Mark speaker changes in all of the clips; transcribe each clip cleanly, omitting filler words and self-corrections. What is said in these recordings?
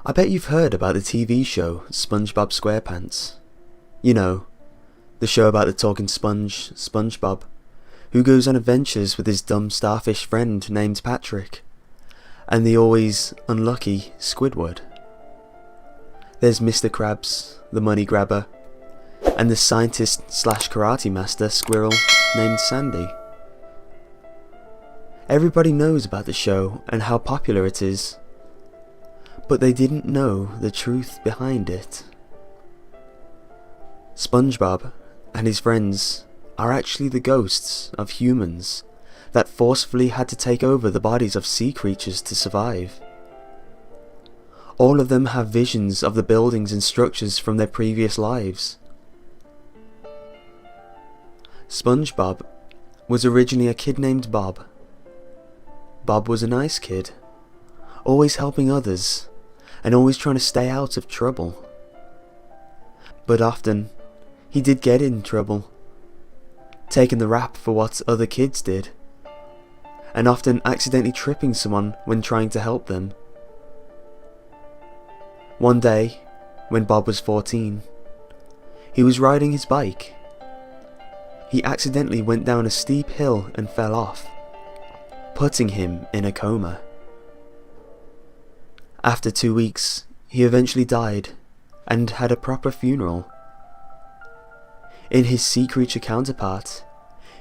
Speaker 1: I bet you've heard about the TV show SpongeBob SquarePants. You know, the show about the talking sponge, SpongeBob, who goes on adventures with his dumb starfish friend named Patrick, and the always unlucky Squidward. There's Mr. Krabs, the money grabber, and the scientist slash karate master squirrel named Sandy. Everybody knows about the show and how popular it is, but they didn't know the truth behind it. SpongeBob and his friends are actually the ghosts of humans that forcefully had to take over the bodies of sea creatures to survive. All of them have visions of the buildings and structures from their previous lives. SpongeBob was originally a kid named Bob. Bob was a nice kid, always helping others and always trying to stay out of trouble. But often, he did get in trouble, taking the rap for what other kids did, and often accidentally tripping someone when trying to help them. One day, when Bob was 14, he was riding his bike. He accidentally went down a steep hill and fell off, putting him in a coma. After 2 weeks, he eventually died and had a proper funeral. In his sea creature counterpart,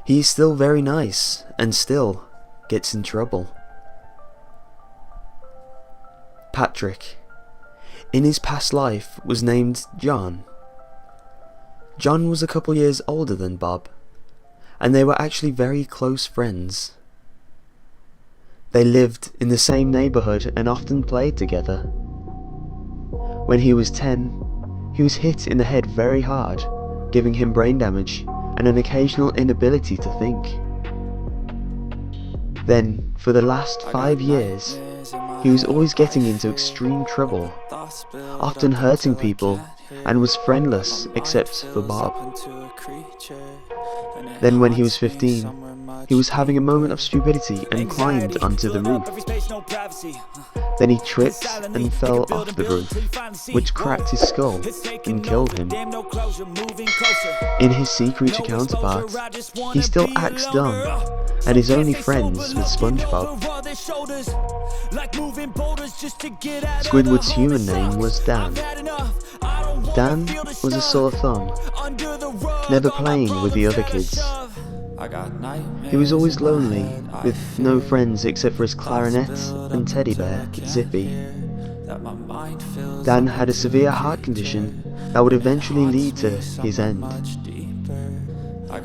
Speaker 1: he is still very nice and still gets in trouble. Patrick, in his past life, was named John. John was a couple years older than Bob, and they were actually very close friends. They lived in the same neighbourhood and often played together. When he was 10, he was hit in the head very hard, giving him brain damage and an occasional inability to think. Then, for the last 5 years, he was always getting into extreme trouble, often hurting people, and was friendless except for Bob. Then when he was 15, he was having a moment of stupidity and climbed onto the roof. Then he tripped and fell off the roof, which cracked his skull and killed him. In his sea creature counterpart, he still acts dumb and is only friends with SpongeBob. Squidward's human name was Dan. Dan was a sore thumb, never playing with the other kids. He was always lonely, with no friends except for his clarinet and teddy bear, Zippy. Dan had a severe heart condition that would eventually lead to his end.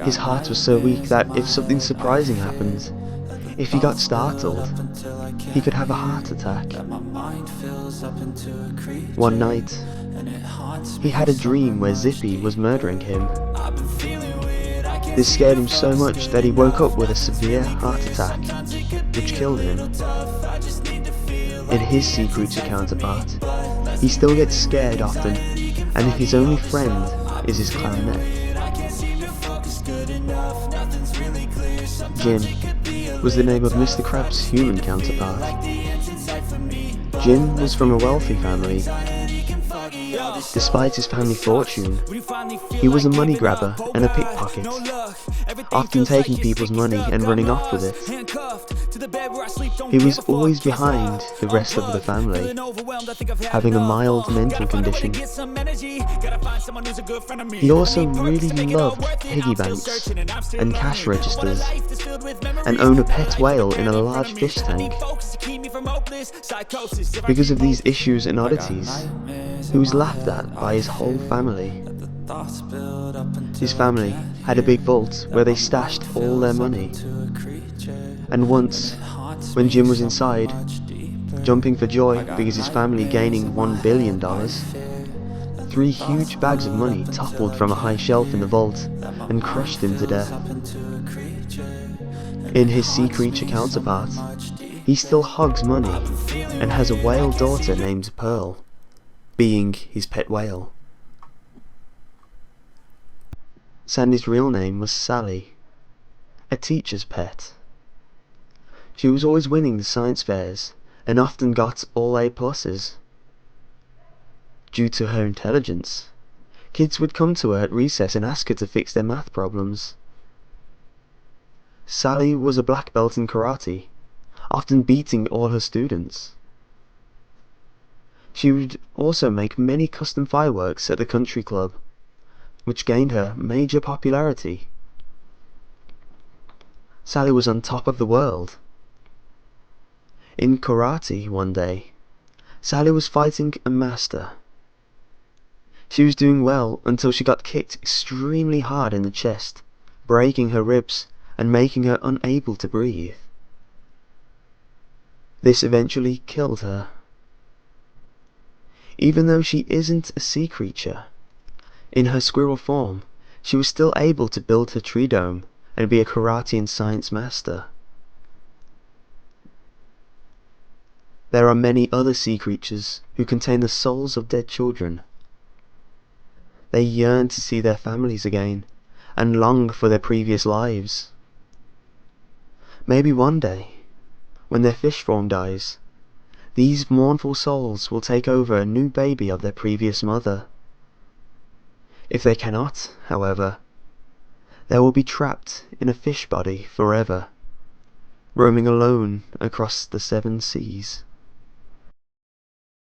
Speaker 1: His heart was so weak that if something surprising happened, if he got startled, he could have a heart attack. One night, he had a dream where Zippy was murdering him. This scared him so much that he woke up with a severe heart attack, which killed him. In his sea creature counterpart, he still gets scared often, and his only friend is his clarinet. Jim was the name of Mr. Krabs' human counterpart. Jim was from a wealthy family. Despite his family fortune, he was a money grabber and a pickpocket, often taking people's money and running off with it. He was always behind the rest of the family, having a mild mental condition. He also really loved piggy banks and cash registers, and owned a pet whale in a large fish tank. Because of these issues and oddities, he was laughed at by his whole family. His family had a big vault where they stashed all their money. And once, when Jim was inside, jumping for joy because his family gaining $1 billion, 3 huge bags of money toppled from a high shelf in the vault and crushed him to death. In his sea creature counterpart, he still hogs money and has a whale daughter named Pearl, being his pet whale. Sandy's real name was Sally, a teacher's pet. She was always winning the science fairs and often got all A pluses. Due to her intelligence, kids would come to her at recess and ask her to fix their math problems. Sally was a black belt in karate, often beating all her students. She would also make many custom fireworks at the country club, which gained her major popularity. Sally was on top of the world. In karate one day, Sally was fighting a master. She was doing well until she got kicked extremely hard in the chest, breaking her ribs and making her unable to breathe. This eventually killed her. Even though she isn't a sea creature, in her squirrel form, she was still able to build her tree dome and be a karate and science master. There are many other sea creatures who contain the souls of dead children. They yearn to see their families again, and long for their previous lives. Maybe one day, when their fish form dies, these mournful souls will take over a new baby of their previous mother. If they cannot, however, they will be trapped in a fish body forever, roaming alone across the 7 seas.